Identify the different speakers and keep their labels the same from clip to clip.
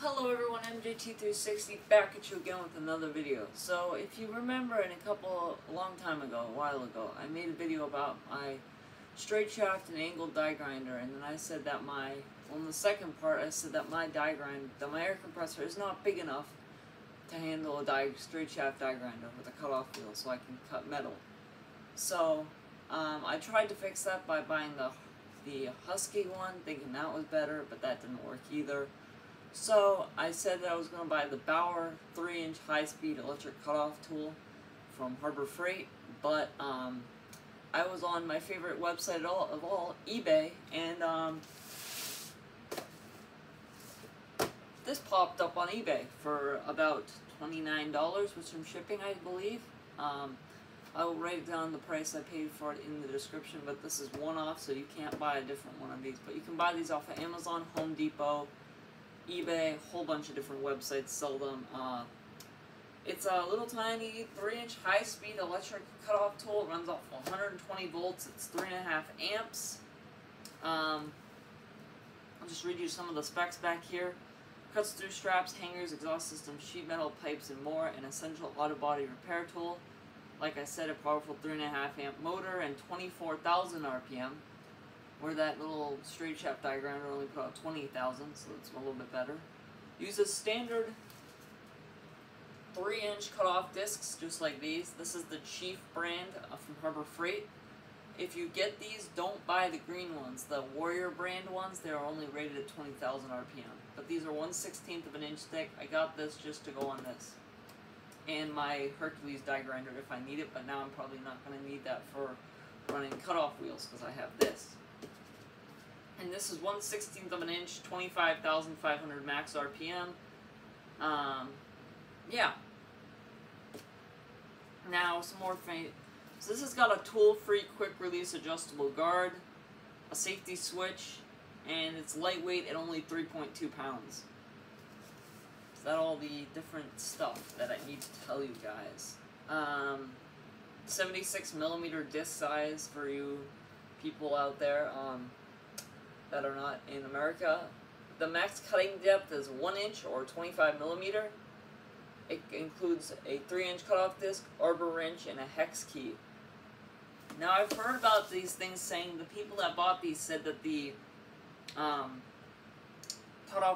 Speaker 1: Hello everyone, MJT360 back at you again with another video. So if you remember a long time ago, a while ago, I made a video about my straight shaft and angled die grinder, and then I said that on the second part I said that my air compressor is not big enough to handle a straight shaft die grinder with a cutoff wheel so I can cut metal. So I tried to fix that by buying the Husky one, thinking that was better, but that didn't work either. So I said that I was going to buy the Bauer 3-inch high-speed electric cutoff tool from Harbor Freight, but I was on my favorite website of all, eBay, and this popped up on eBay for about $29 with some shipping, I believe. I will write down the price I paid for it in the description, but this is one-off, so you can't buy a different one of these. But you can buy these off of Amazon, Home Depot, eBay, a whole bunch of different websites sell them. It's a little tiny 3-inch high-speed electric cutoff tool. It runs off 120 volts. It's 3.5 amps. I'll just read you some of the specs back here. Cuts through straps, hangers, exhaust systems, sheet metal, pipes, and more. An essential auto body repair tool. Like I said, a powerful 3.5 amp motor and 24,000 RPM. Where that little straight shaft die grinder only put out 20,000, so it's a little bit better. Uses standard 3-inch cutoff discs, just like these. This is the Chief brand from Harbor Freight. If you get these, don't buy the green ones. The Warrior brand ones, they are only rated at 20,000 RPM. But these are 1/16 of an inch thick. I got this just to go on this. And my Hercules die grinder if I need it, but now I'm probably not going to need that for running cutoff wheels because I have this. And this is 1/16 of an inch, 25,500 max RPM. Yeah. Now, some more so this has got a tool-free, quick-release adjustable guard, a safety switch, and it's lightweight at only 3.2 pounds. Is that all the different stuff that I need to tell you guys? 76mm disc size for you people out there that are not in America. The max cutting depth is 1 inch or 25mm. It includes a 3-inch cutoff disc, arbor wrench, and a hex key. Now I've heard about these things saying the people that bought these said that the cutoff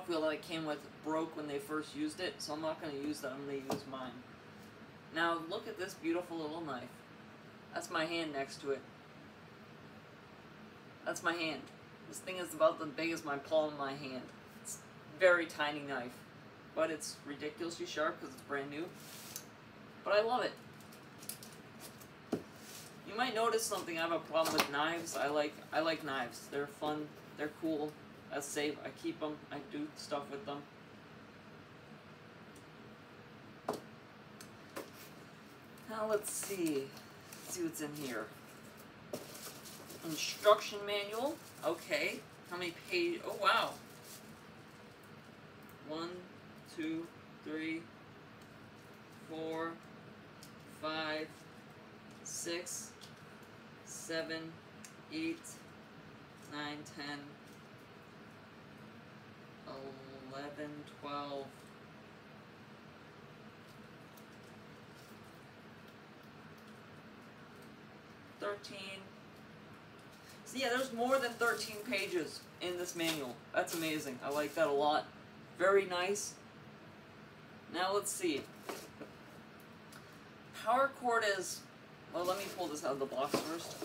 Speaker 1: wheel that it came with broke when they first used it, so I'm not going to use that. I'm going to use mine. Now look at this beautiful little knife. That's my hand next to it. That's my hand. This thing is about as big as my palm of my hand. It's a very tiny knife, but it's ridiculously sharp because it's brand new. But I love it. You might notice something. I have a problem with knives. I like knives. They're fun. They're cool. That's safe. I keep them. I do stuff with them. Now let's see. Let's see what's in here. Instruction manual. Okay. How many pages? Oh, wow. 1, 2, 3, 4, 5, 6, 7, 8, 9, 10, 11, 12, 13. So yeah, there's more than 13 pages in this manual. That's amazing. I like that a lot. Very nice. Now let's see. Power cord is... Well, let me pull this out of the box first.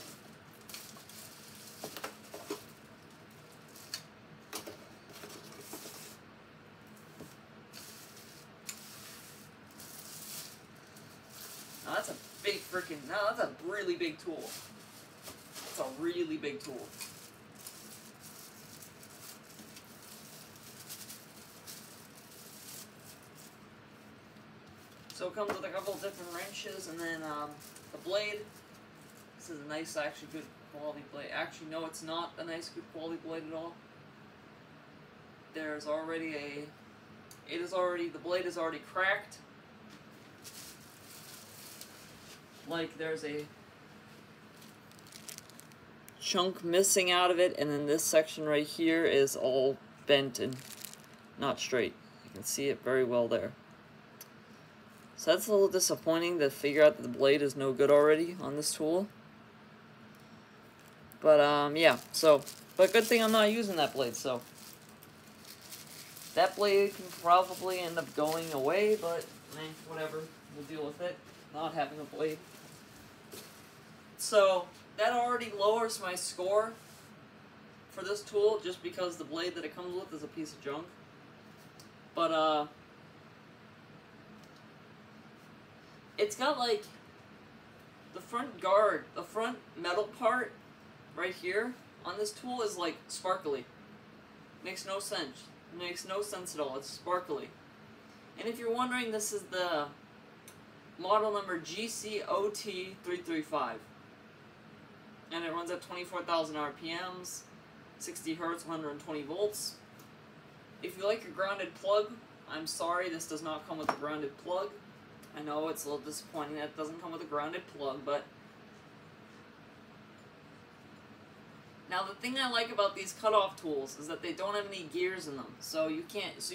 Speaker 1: Now that's a big freaking... Now that's a really big tool. It's a really big tool. So it comes with a couple of different wrenches, and then the blade. This is a nice, actually good quality blade. Actually, no, it's not a nice, good quality blade at all. There's already the blade is already cracked. Like there's a chunk missing out of it, and then this section right here is all bent and not straight. You can see it very well there. So that's a little disappointing to figure out that the blade is no good already on this tool. But, yeah, so, but good thing I'm not using that blade, so. That blade can probably end up going away, but, whatever, we'll deal with it, not having a blade. So, that already lowers my score for this tool, just because the blade that it comes with is a piece of junk. But, it's got, like, the front guard, the front metal part right here on this tool is, like, sparkly. Makes no sense. Makes no sense at all. It's sparkly. And if you're wondering, this is the model number GCOT335. And it runs at 24,000 RPMs, 60 Hertz, 120 volts. If you like your grounded plug, I'm sorry, this does not come with a grounded plug. I know it's a little disappointing that it doesn't come with a grounded plug, but now the thing I like about these cutoff tools is that they don't have any gears in them. So you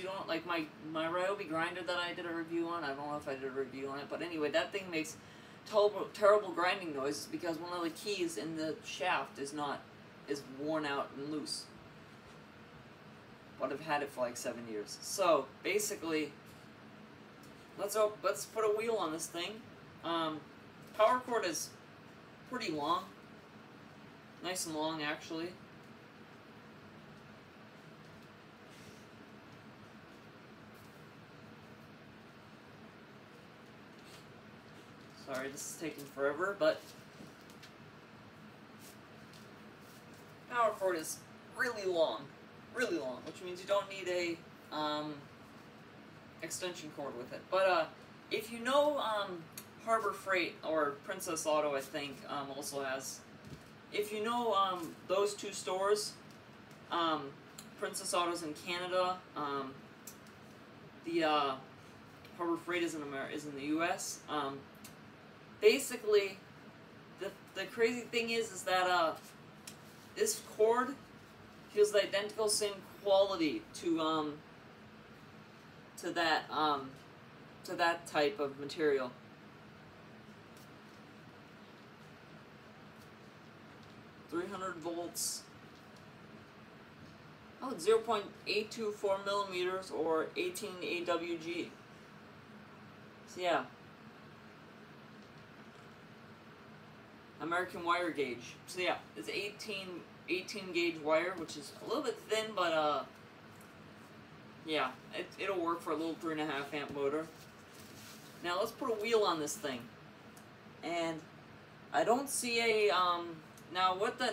Speaker 1: don't, like my Ryobi grinder that I did a review on, I don't know if I did a review on it, but anyway, that thing makes terrible grinding noises because one of the keys in the shaft is worn out and loose. But I've had it for like 7 years. So basically, let's put a wheel on this thing. Power cord is pretty long. Nice and long, actually. Sorry, this is taking forever, but power cord is really long, which means you don't need a extension cord with it. But if you know Harbor Freight or Princess Auto, I think also has. If you know those two stores, Princess Auto's in Canada, the Harbor Freight is in the U.S. Basically, the crazy thing is that this cord feels the identical same quality to that type of material. .300 volts. Oh, 0.824 millimeters or 18 AWG. So yeah. American wire gauge. So yeah, it's 18 gauge wire, which is a little bit thin, but yeah, it'll work for a little 3.5 amp motor. Now let's put a wheel on this thing. And I don't see a now what the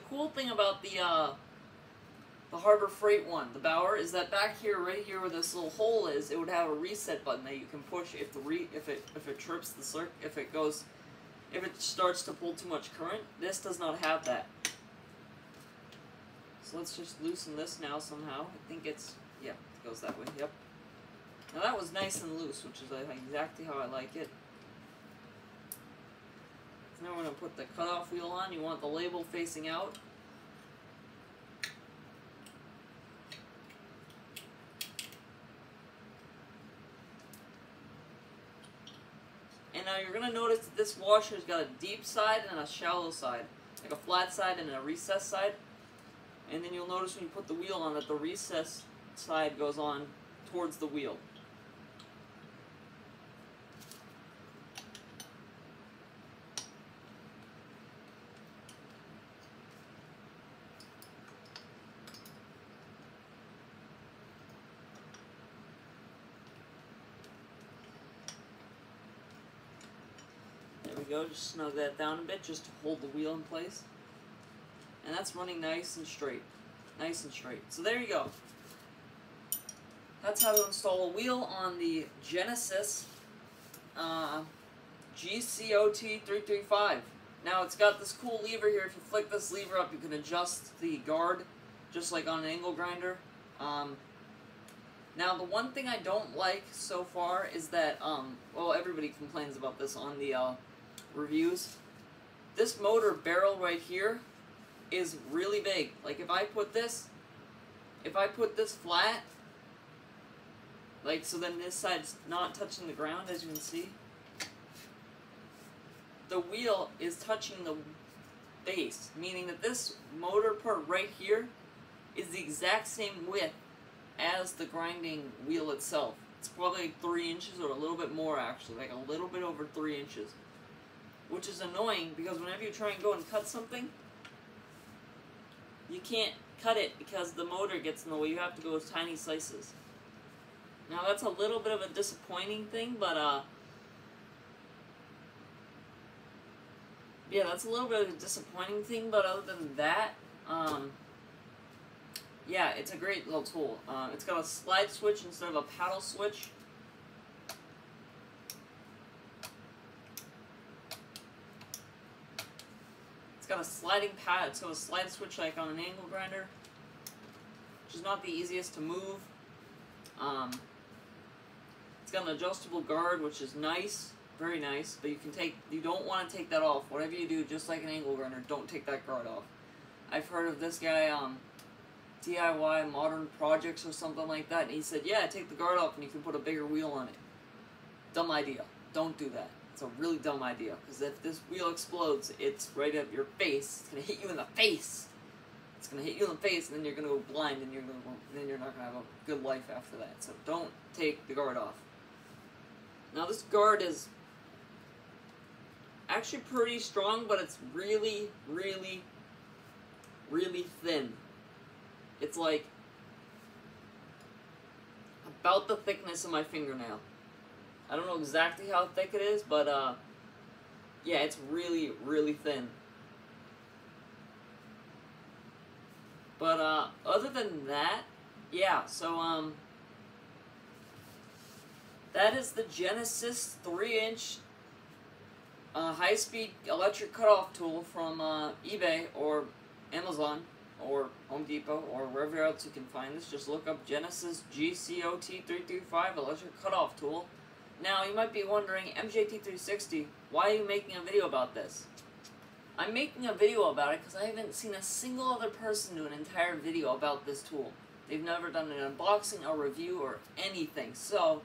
Speaker 1: cool thing about the Harbor Freight one, the Bauer, is that back here, right here where this little hole is, it would have a reset button that you can push if it trips the circuit, if it starts to pull too much current. This does not have that. So let's just loosen this now somehow. I think it's, yeah, it goes that way. Yep. Now that was nice and loose, which is exactly how I like it. Now we're going to put the cutoff wheel on. You want the label facing out. And now you're going to notice that this washer's got a deep side and a shallow side. Like a flat side and a recessed side. And then you'll notice when you put the wheel on that the recessed side goes on towards the wheel. Go, just snug that down a bit just to hold the wheel in place. And that's running nice and straight. Nice and straight. So there you go. That's how to install a wheel on the Genesis GCOT335. Now it's got this cool lever here. If you flick this lever up, you can adjust the guard just like on an angle grinder. Now the one thing I don't like so far is that, well, everybody complains about this on the reviews. This motor barrel right here is really big. Like if I put this flat, Like, so then this side's not touching the ground, as you can see. The wheel is touching the base, meaning that this motor part right here is the exact same width as the grinding wheel itself. It's probably like 3 inches or a little bit more, actually, like a little bit over 3 inches. Which is annoying because whenever you try and go and cut something, you can't cut it because the motor gets in the way. You have to go with tiny slices. Now that's a little bit of a disappointing thing, but yeah, that's a little bit of a disappointing thing, but other than that, yeah, it's a great little tool. It's got a slide switch instead of a paddle switch. It's got a sliding pad, it's got a slide switch like on an angle grinder, which is not the easiest to move. It's got an adjustable guard, which is nice, very nice, but you don't want to take that off. Whatever you do, just like an angle grinder, don't take that guard off. I've heard of this guy, DIY Modern Projects or something like that, and he said, yeah, take the guard off and you can put a bigger wheel on it. Dumb idea. Don't do that. It's a really dumb idea, because if this wheel explodes, it's right at your face. It's going to hit you in the face. It's going to hit you in the face, and then you're going to go blind, and then you're not going to have a good life after that. So don't take the guard off. Now this guard is actually pretty strong, but it's really, really, really thin. It's like about the thickness of my fingernail. I don't know exactly how thick it is, but yeah, it's really, really thin. But other than that, yeah, so that is the Genesis 3-inch high-speed electric cutoff tool from eBay or Amazon or Home Depot or wherever else you can find this. Just look up Genesis GCOT325 electric cutoff tool. Now, you might be wondering, MJT360, why are you making a video about this? I'm making a video about it because I haven't seen a single other person do an entire video about this tool. They've never done an unboxing, a review, or anything. So,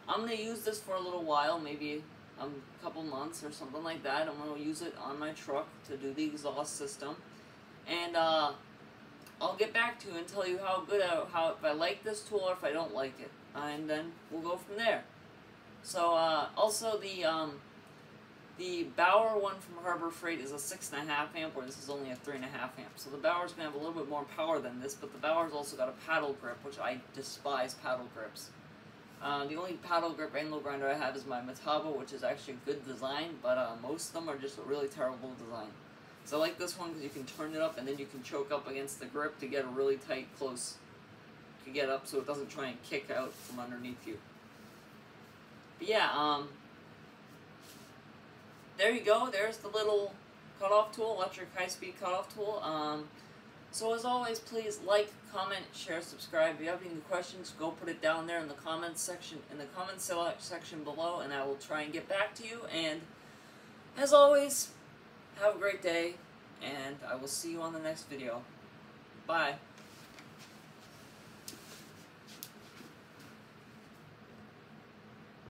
Speaker 1: I'm going to use this for a little while, maybe a couple months or something like that. I'm going to use it on my truck to do the exhaust system. And I'll get back to you and tell you how if I like this tool or if I don't like it. And then we'll go from there. So, also the Bauer one from Harbor Freight is a 6.5 amp, where this is only a 3.5 amp. So the Bauer's going to have a little bit more power than this, but the Bauer's also got a paddle grip, which I despise paddle grips. The only paddle grip angle grinder I have is my Metabo, which is actually a good design, but most of them are just a really terrible design. So I like this one because you can turn it up and then you can choke up against the grip to get a really tight, close, to get up so it doesn't try and kick out from underneath you. But yeah, there you go. There's the little cutoff tool, electric high-speed cutoff tool. So as always, please like, comment, share, subscribe. If you have any questions, go put it down there in the comments section, section below, and I will try and get back to you. And as always, have a great day, and I will see you on the next video. Bye.